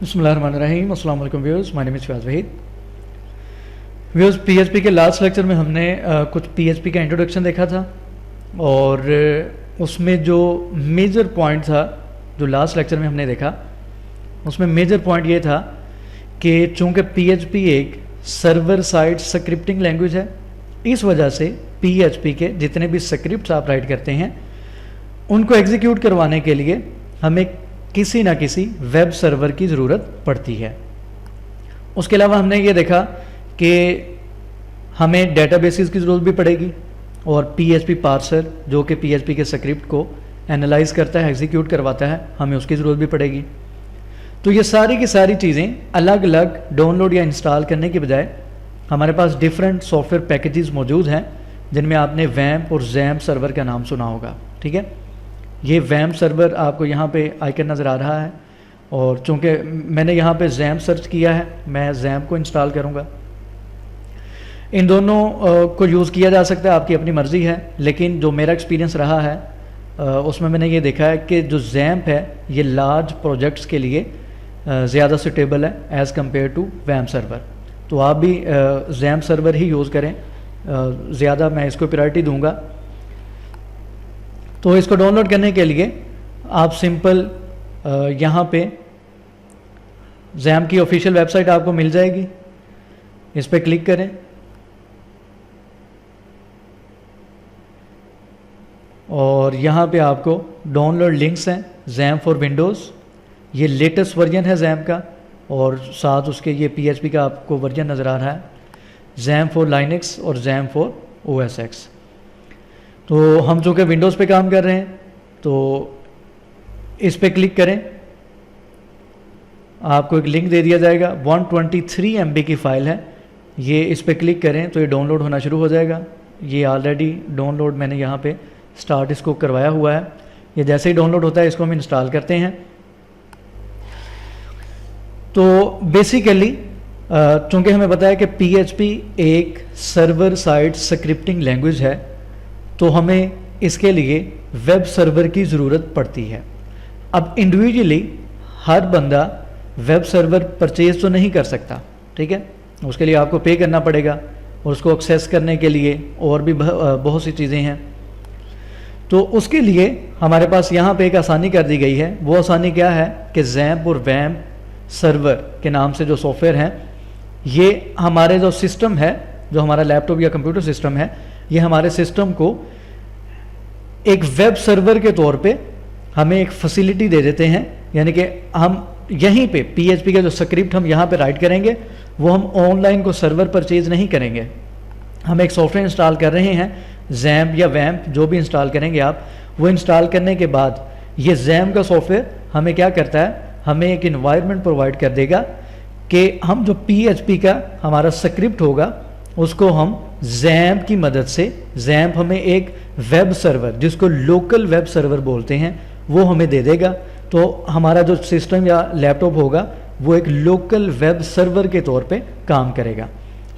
बिस्मिल्लाहिर्रहमानिर्रहीम। अस्सलाम वालेकुम viewers, my name is Fayaz Waheed. Viewers, PHP के लास्ट लेक्चर में हमने कुछ पीएचपी का इंट्रोडक्शन देखा था और उसमें जो मेजर पॉइंट था जो लास्ट लेक्चर में हमने देखा, उसमें मेजर पॉइंट ये था कि चूँकि पीएचपी एक सर्वर साइड स्क्रिप्टिंग लैंग्वेज है, इस वजह से पीएचपी के जितने भी स्क्रिप्ट्स आप राइट करते हैं उनको एग्जीक्यूट करवाने के लिए हमें किसी ना किसी वेब सर्वर की ज़रूरत पड़ती है। उसके अलावा हमने ये देखा कि हमें डेटाबेसेस की ज़रूरत भी पड़ेगी और पीएचपी पार्सर जो कि पीएचपी के स्क्रिप्ट को एनालाइज करता है, एग्जीक्यूट करवाता है, हमें उसकी ज़रूरत भी पड़ेगी। तो ये सारी की सारी चीज़ें अलग अलग डाउनलोड या इंस्टॉल करने के बजाय हमारे पास डिफरेंट सॉफ्टवेयर पैकेजेस मौजूद हैं जिनमें आपने वैम्प और जैम्प सर्वर का नाम सुना होगा। ठीक है, ये वैम्प सर्वर आपको यहाँ पे आइकन नज़र आ रहा है और चूँकि मैंने यहाँ पे जैम्प सर्च किया है, मैं जैम्प को इंस्टॉल करूँगा। इन दोनों को यूज़ किया जा सकता है, आपकी अपनी मर्ज़ी है, लेकिन जो मेरा एक्सपीरियंस रहा है उसमें मैंने ये देखा है कि जो जैम्प है ये लार्ज प्रोजेक्ट्स के लिए ज़्यादा सुटेबल है एज़ कम्पेयर टू वैम्प सर्वर। तो आप भी जैम्प सर्वर ही यूज़ करें, ज़्यादा मैं इसको प्रायोरिटी दूंगा। तो इसको डाउनलोड करने के लिए आप सिंपल यहाँ पे जैम्प की ऑफिशियल वेबसाइट आपको मिल जाएगी, इस पर क्लिक करें और यहाँ पे आपको डाउनलोड लिंक्स हैं। जैम्प फॉर विंडोज़, ये लेटेस्ट वर्जन है जैम्प का और साथ उसके ये पीएचपी का आपको वर्जन नज़र आ रहा है। जैम्प फॉर लाइनक्स और जैम्प फॉर ओएसएक्स। तो हम चूँकि विंडोज़ पे काम कर रहे हैं तो इस पे क्लिक करें, आपको एक लिंक दे दिया जाएगा। 123 MB की फ़ाइल है, ये इस पे क्लिक करें तो ये डाउनलोड होना शुरू हो जाएगा। ये ऑलरेडी डाउनलोड मैंने यहाँ पे स्टार्ट इसको करवाया हुआ है। ये जैसे ही डाउनलोड होता है इसको हम इंस्टॉल करते हैं। तो बेसिकली चूँकि हमें पता है कि पीएचपी एक सर्वर साइड स्क्रिप्टिंग लैंग्वेज है, तो हमें इसके लिए वेब सर्वर की ज़रूरत पड़ती है। अब इंडिविजुअली हर बंदा वेब सर्वर परचेज तो नहीं कर सकता, ठीक है, उसके लिए आपको पे करना पड़ेगा और उसको एक्सेस करने के लिए और भी बहुत सी चीज़ें हैं। तो उसके लिए हमारे पास यहाँ पे एक आसानी कर दी गई है। वो आसानी क्या है कि जैम्प और वैम्प सर्वर के नाम से जो सॉफ्टवेयर हैं, ये हमारे जो सिस्टम है, जो हमारा लैपटॉप या कंप्यूटर सिस्टम है, ये हमारे सिस्टम को एक वेब सर्वर के तौर पे हमें एक फैसिलिटी दे देते हैं। यानी कि हम यहीं पे पीएचपी का जो स्क्रिप्ट हम यहाँ पे राइट करेंगे वो हम ऑनलाइन को सर्वर परचेज नहीं करेंगे। हम एक सॉफ्टवेयर इंस्टॉल कर रहे हैं, जैम्प या वैम्प जो भी इंस्टॉल करेंगे आप, वो इंस्टॉल करने के बाद ये जैम्प का सॉफ्टवेयर हमें क्या करता है, हमें एक इन्वायरमेंट प्रोवाइड कर देगा कि हम जो पीएचपी का हमारा स्क्रिप्ट होगा उसको हम जैम्प की मदद से, जैम्प हमें एक वेब सर्वर जिसको लोकल वेब सर्वर बोलते हैं वो हमें दे देगा। तो हमारा जो सिस्टम या लैपटॉप होगा वो एक लोकल वेब सर्वर के तौर पे काम करेगा।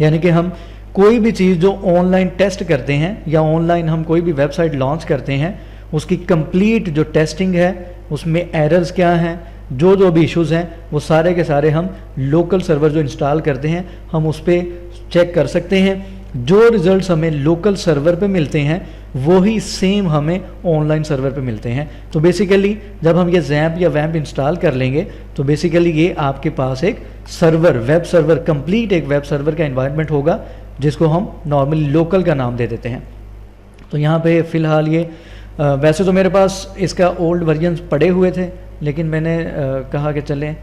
यानी कि हम कोई भी चीज़ जो ऑनलाइन टेस्ट करते हैं या ऑनलाइन हम कोई भी वेबसाइट लॉन्च करते हैं, उसकी कंप्लीट जो टेस्टिंग है, उसमें एरर्स क्या हैं, जो भी इश्यूज़ हैं, वो सारे के सारे हम लोकल सर्वर जो इंस्टॉल करते हैं हम उस पर चेक कर सकते हैं। जो रिजल्ट्स हमें लोकल सर्वर पे मिलते हैं वही सेम हमें ऑनलाइन सर्वर पे मिलते हैं। तो बेसिकली जब हम ये जैम्प या वैम्प इंस्टॉल कर लेंगे तो बेसिकली ये आपके पास एक सर्वर, वेब सर्वर, कंप्लीट एक वेब सर्वर का एनवायरनमेंट होगा जिसको हम नॉर्मली लोकल का नाम दे देते हैं। तो यहाँ पे फ़िलहाल ये वैसे तो मेरे पास इसका ओल्ड वर्जन पड़े हुए थे, लेकिन मैंने कहा कि चलें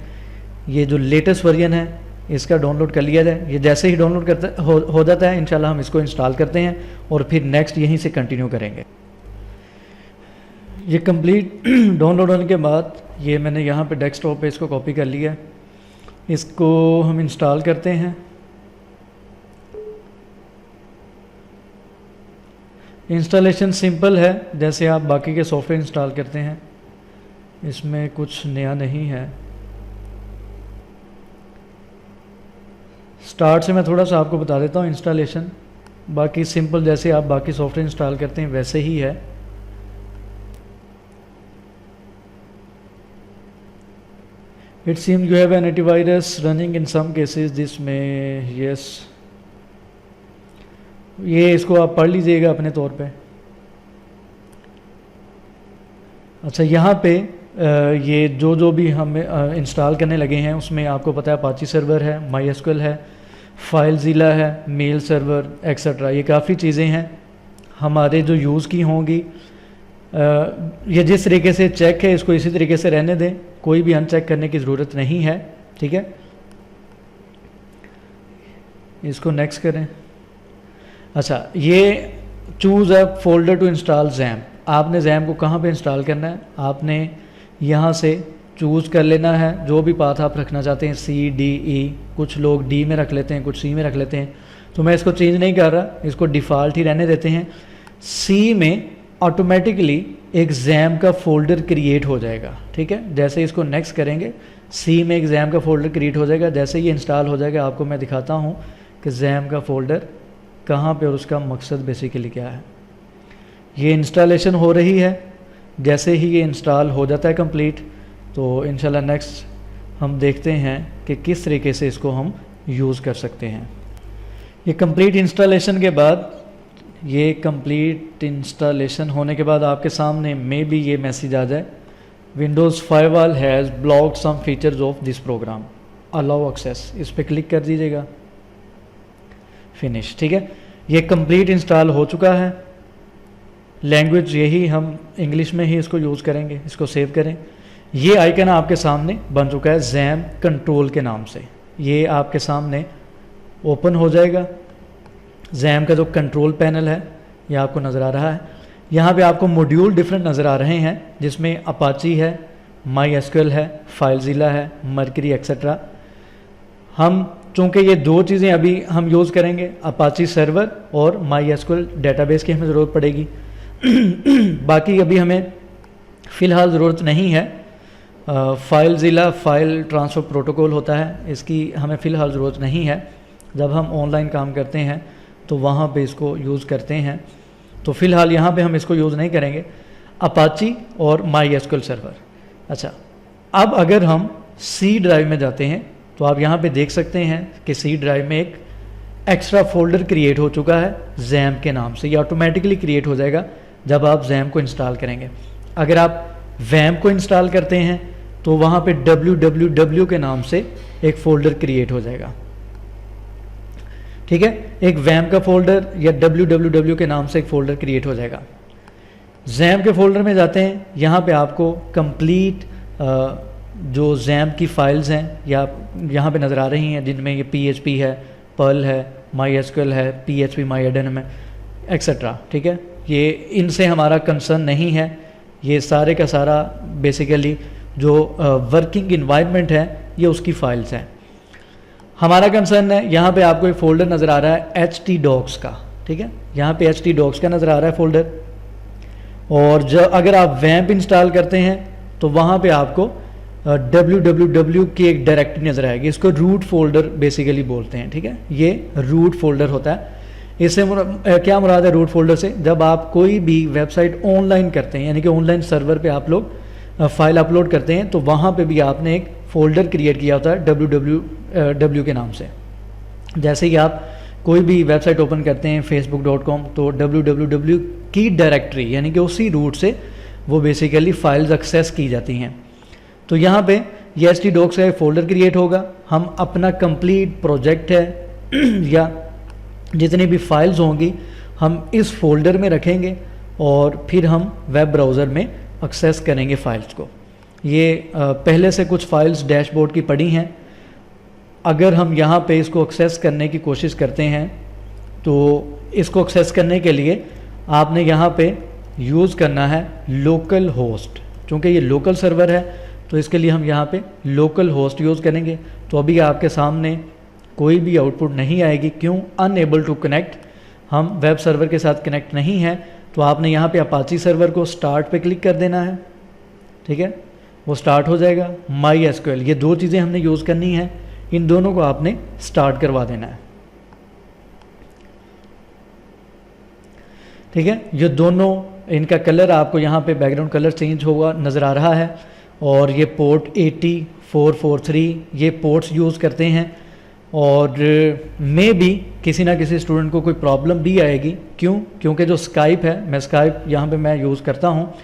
ये जो लेटेस्ट वर्जन है इसका डाउनलोड कर लिया जाए। ये जैसे ही डाउनलोड करता हो जाता है इंशाल्लाह हम इसको इंस्टॉल करते हैं और फिर नेक्स्ट यहीं से कंटिन्यू करेंगे। ये कंप्लीट डाउनलोड होने के बाद ये मैंने यहाँ पे डेस्कटॉप पे इसको कॉपी कर लिया, इसको हम इंस्टॉल करते हैं। इंस्टॉलेशन सिंपल है, जैसे आप बाकी के सॉफ्टवेयर इंस्टॉल करते हैं, इसमें कुछ नया नहीं है। स्टार्ट से मैं थोड़ा सा आपको बता देता हूँ इंस्टॉलेशन, बाकी सिंपल जैसे आप बाकी सॉफ्टवेयर इंस्टॉल करते हैं वैसे ही है। It seem you have an antivirus running in some cases this में यस, ये इसको आप पढ़ लीजिएगा अपने तौर पे। अच्छा, यहाँ पे ये जो भी हम इंस्टॉल करने लगे हैं उसमें आपको पता है अपाची सर्वर है, MySQL है, फाइलज़िला है, मेल सर्वर एक्सेट्रा, ये काफ़ी चीज़ें हैं हमारे जो यूज़ की होंगी। ये जिस तरीके से चेक है इसको इसी तरीके से रहने दें, कोई भी अनचेक करने की ज़रूरत नहीं है, ठीक है। इसको नेक्स्ट करें। अच्छा, ये choose a folder to install jam, आपने जैम को कहाँ पे इंस्टॉल करना है, आपने यहाँ से चूज़ कर लेना है जो भी पाथ आप रखना चाहते हैं, CDE, कुछ लोग D में रख लेते हैं, कुछ C में रख लेते हैं, तो मैं इसको चेंज नहीं कर रहा, इसको डिफ़ॉल्ट ही रहने देते हैं। C में ऑटोमेटिकली एक जैम का फ़ोल्डर क्रिएट हो जाएगा, ठीक है। जैसे इसको नेक्स्ट करेंगे C में एक जैम का फ़ोल्डर क्रिएट हो जाएगा। जैसे ये इंस्टॉल हो जाएगा आपको मैं दिखाता हूँ कि जैम का फ़ोल्डर कहाँ पे और उसका मकसद बेसिकली क्या है। ये इंस्टॉलेशन हो रही है, जैसे ही ये इंस्टॉल हो जाता है कंप्लीट तो इंशाल्लाह नेक्स्ट हम देखते हैं कि किस तरीके से इसको हम यूज़ कर सकते हैं। ये कंप्लीट इंस्टॉलेशन के बाद, ये कंप्लीट इंस्टॉलेशन होने के बाद आपके सामने मे भी ये मैसेज आ जाए, Windows firewall has blocked some features of this program, allow access, इस पर क्लिक कर दीजिएगा, फिनिश, ठीक है। ये कंप्लीट इंस्टॉल हो चुका है। लैंग्वेज यही, हम इंग्लिश में ही इसको यूज़ करेंगे। इसको सेव करें। ये आइकन आपके सामने बन चुका है जैम कंट्रोल के नाम से, ये आपके सामने ओपन हो जाएगा। जैम का जो कंट्रोल पैनल है ये आपको नज़र आ रहा है। यहाँ पे आपको मॉड्यूल डिफरेंट नज़र आ रहे हैं जिसमें अपाची है, MySQL है, फाइलज़िला है, मर्करी एक्सेट्रा। हम चूँकि ये दो चीज़ें अभी हम यूज़ करेंगे, अपाची सर्वर और MySQL डेटाबेस की हमें ज़रूरत पड़ेगी बाकी अभी हमें फ़िलहाल ज़रूरत नहीं है। फाइलज़िला फाइल ट्रांसफ़र प्रोटोकॉल होता है, इसकी हमें फ़िलहाल ज़रूरत नहीं है। जब हम ऑनलाइन काम करते हैं तो वहाँ पे इसको यूज़ करते हैं, तो फ़िलहाल यहाँ पे हम इसको यूज़ नहीं करेंगे, अपाची और MySQL सर्वर। अच्छा, अब अगर हम C ड्राइव में जाते हैं तो आप यहाँ पे देख सकते हैं कि C ड्राइव में एक एक्स्ट्रा फोल्डर क्रिएट हो चुका है जैम के नाम से। ये ऑटोमेटिकली क्रिएट हो जाएगा जब आप जैम को इंस्टॉल करेंगे। अगर आप वैम को इंस्टॉल करते हैं तो वहाँ पे www के नाम से एक फ़ोल्डर क्रिएट हो जाएगा, ठीक है। एक वैम का फ़ोल्डर या www के नाम से एक फ़ोल्डर क्रिएट हो जाएगा। जैम के फ़ोल्डर में जाते हैं, यहाँ पे आपको कंप्लीट जो जैम की फ़ाइल्स हैं या यहाँ पे नज़र आ रही हैं, जिनमें ये PHP है, पर्ल है, MySQL है, PHP MyAdmin है एक्सेट्रा, ठीक है। ये इनसे हमारा कंसर्न नहीं है, ये सारे का सारा बेसिकली जो वर्किंग इन्वायरमेंट है ये उसकी फ़ाइल्स हैं। हमारा कंसर्न है, यहाँ पे आपको एक फ़ोल्डर नज़र आ रहा है htdocs का, ठीक है। यहाँ पे htdocs का नज़र आ रहा है फ़ोल्डर, और जब अगर आप वैम्प इंस्टॉल करते हैं तो वहाँ पे आपको www की एक डायरेक्टरी नज़र आएगी। इसको रूट फोल्डर बेसिकली बोलते हैं, ठीक है। ये रूट फोल्डर होता है। इससे क्या मुराद है रूट फोल्डर से? जब आप कोई भी वेबसाइट ऑनलाइन करते हैं, यानी कि ऑनलाइन सर्वर पे आप लोग फाइल अपलोड करते हैं, तो वहाँ पे भी आपने एक फ़ोल्डर क्रिएट किया होता है www के नाम से। जैसे ही आप कोई भी वेबसाइट ओपन करते हैं facebook.com, तो www की डायरेक्टरी यानी कि उसी रूट से वो बेसिकली फ़ाइल्स एक्सेस की जाती हैं। तो यहाँ पे ये htdocs का एक फ़ोल्डर क्रिएट होगा। हम अपना कंप्लीट प्रोजेक्ट है या जितनी भी फाइल्स होंगी हम इस फोल्डर में रखेंगे और फिर हम वेब ब्राउज़र में एक्सेस करेंगे फ़ाइल्स को। ये पहले से कुछ फ़ाइल्स डैशबोर्ड की पड़ी हैं। अगर हम यहाँ पे इसको एक्सेस करने की कोशिश करते हैं तो इसको एक्सेस करने के लिए आपने यहाँ पे यूज़ करना है लोकल होस्ट। चूँकि ये लोकल सर्वर है तो इसके लिए हम यहाँ पे लोकल होस्ट यूज़ करेंगे। तो अभी आपके सामने कोई भी आउटपुट नहीं आएगी। क्यों? अनएबल टू कनेक्ट, हम वेब सर्वर के साथ कनेक्ट नहीं है। तो आपने यहाँ पे अपाची सर्वर को स्टार्ट पे क्लिक कर देना है, ठीक है, वो स्टार्ट हो जाएगा। MySQL, ये दो चीज़ें हमने यूज़ करनी है, इन दोनों को आपने स्टार्ट करवा देना है, ठीक है। ये दोनों, इनका कलर आपको यहाँ पे बैकग्राउंड कलर चेंज होगा नज़र आ रहा है। और ये पोर्ट 8443 ये पोर्ट्स यूज़ करते हैं। और मे भी किसी ना किसी स्टूडेंट को कोई प्रॉब्लम भी आएगी। क्यों? क्योंकि जो स्काइप है, मैं स्काइप यहाँ पे मैं यूज़ करता हूँ,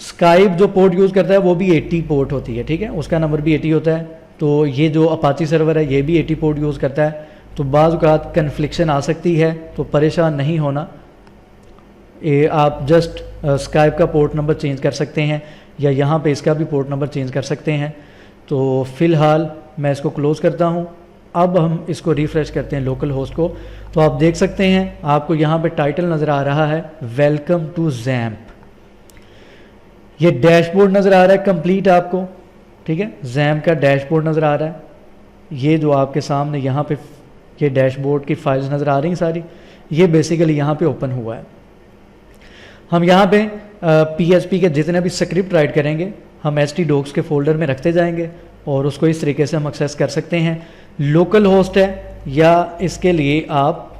स्काइप जो पोर्ट यूज़ करता है वो भी 80 पोर्ट होती है, ठीक है, उसका नंबर भी 80 होता है। तो ये जो अपाची सर्वर है ये भी 80 पोर्ट यूज़ करता है। तो बाज़ औक़ात कन्फ्लिक्शन आ सकती है, तो परेशान नहीं होना। आप जस्ट स्काइप का पोर्ट नंबर चेंज कर सकते हैं या यहाँ पे इसका भी पोर्ट नंबर चेंज कर सकते हैं। तो फ़िलहाल मैं इसको क्लोज़ करता हूँ। अब हम इसको रिफ़्रेश करते हैं लोकल होस्ट को। तो आप देख सकते हैं आपको यहाँ पे टाइटल नज़र आ रहा है वेलकम टू जैम्प। ये डैशबोर्ड नज़र आ रहा है कंप्लीट आपको, ठीक है, जैम्प का डैशबोर्ड नज़र आ रहा है। ये जो आपके सामने यहाँ पे ये डैशबोर्ड की फाइल्स नज़र आ रही हैं सारी, ये बेसिकली यहाँ पे ओपन हुआ है। हम यहाँ पे PHP के जितने भी स्क्रिप्ट राइट करेंगे हम htdocs के फोल्डर में रखते जाएंगे और उसको इस तरीके से हम एक्सेस कर सकते हैं। लोकल होस्ट है या इसके लिए आप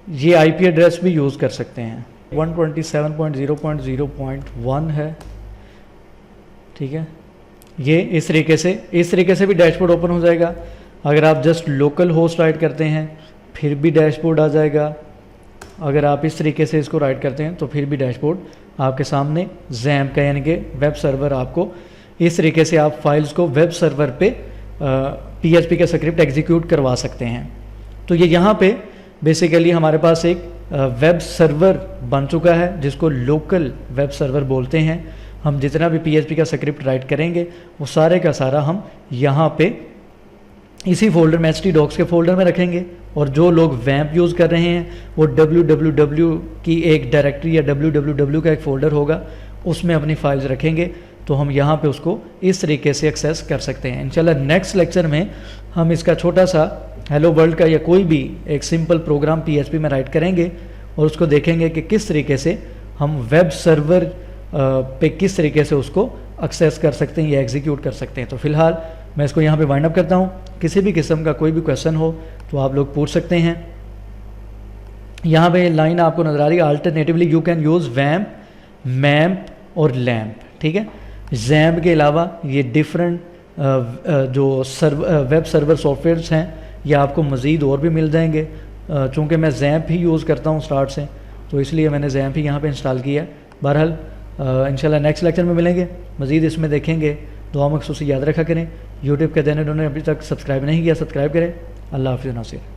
ये IP एड्रेस भी यूज़ कर सकते हैं। 127.0.0.1 है, ठीक है। ये इस तरीके से भी डैशबोर्ड ओपन हो जाएगा। अगर आप जस्ट लोकल होस्ट राइट करते हैं फिर भी डैशबोर्ड आ जाएगा। अगर आप इस तरीके से इसको राइट करते हैं तो फिर भी डैशबोर्ड आपके सामने जैम्प का यानी कि वेब सर्वर, आपको इस तरीके से आप फाइल्स को वेब सर्वर पे PHP का स्क्रिप्ट एग्जीक्यूट करवा सकते हैं। तो ये यहाँ पे बेसिकली हमारे पास एक वेब सर्वर बन चुका है जिसको लोकल वेब सर्वर बोलते हैं। हम जितना भी PHP का स्क्रिप्ट राइट करेंगे वो सारे का सारा हम यहाँ पे इसी फोल्डर में htdocs के फोल्डर में रखेंगे। और जो लोग वैम्प यूज़ कर रहे हैं वो www की एक डायरेक्टरी या www का एक फ़ोल्डर होगा, उसमें अपनी फाइल्स रखेंगे। तो हम यहाँ पे उसको इस तरीके से एक्सेस कर सकते हैं। इंशाल्लाह नेक्स्ट लेक्चर में हम इसका छोटा सा हेलो वर्ल्ड का या कोई भी एक सिंपल प्रोग्राम PHP में राइट करेंगे और उसको देखेंगे कि किस तरीके से हम वेब सर्वर पे किस तरीके से उसको एक्सेस कर सकते हैं या एग्जीक्यूट कर सकते हैं। तो फिलहाल मैं इसको यहाँ पे वाइंड अप करता हूँ। किसी भी किस्म का कोई भी क्वेश्चन हो तो आप लोग पूछ सकते हैं। यहाँ पे लाइन आपको नज़र आ रही है, अल्टरनेटिवली यू कैन यूज़ वैम्प, मैम्प और लैम्प, ठीक है। जैम्प के अलावा ये डिफरेंट जो वेब सर्वर सॉफ्टवेयर्स हैं ये आपको मज़ीद और भी मिल जाएंगे। चूँकि मैं जैम्प ही यूज़ करता हूँ स्टार्ट से, तो इसलिए मैंने जैम्प ही यहाँ पे इंस्टॉल किया है। बहरहाल इंशाल्लाह नेक्स्ट लेक्चर में मिलेंगे, मज़ीद इसमें देखेंगे। दुआ में खुसूसी याद रखा करें। यूट्यूब के देने उन्होंने अभी तक सब्सक्राइब नहीं किया, सब्सक्राइब करें। अल्लाह हाफ़िज़ नासिर।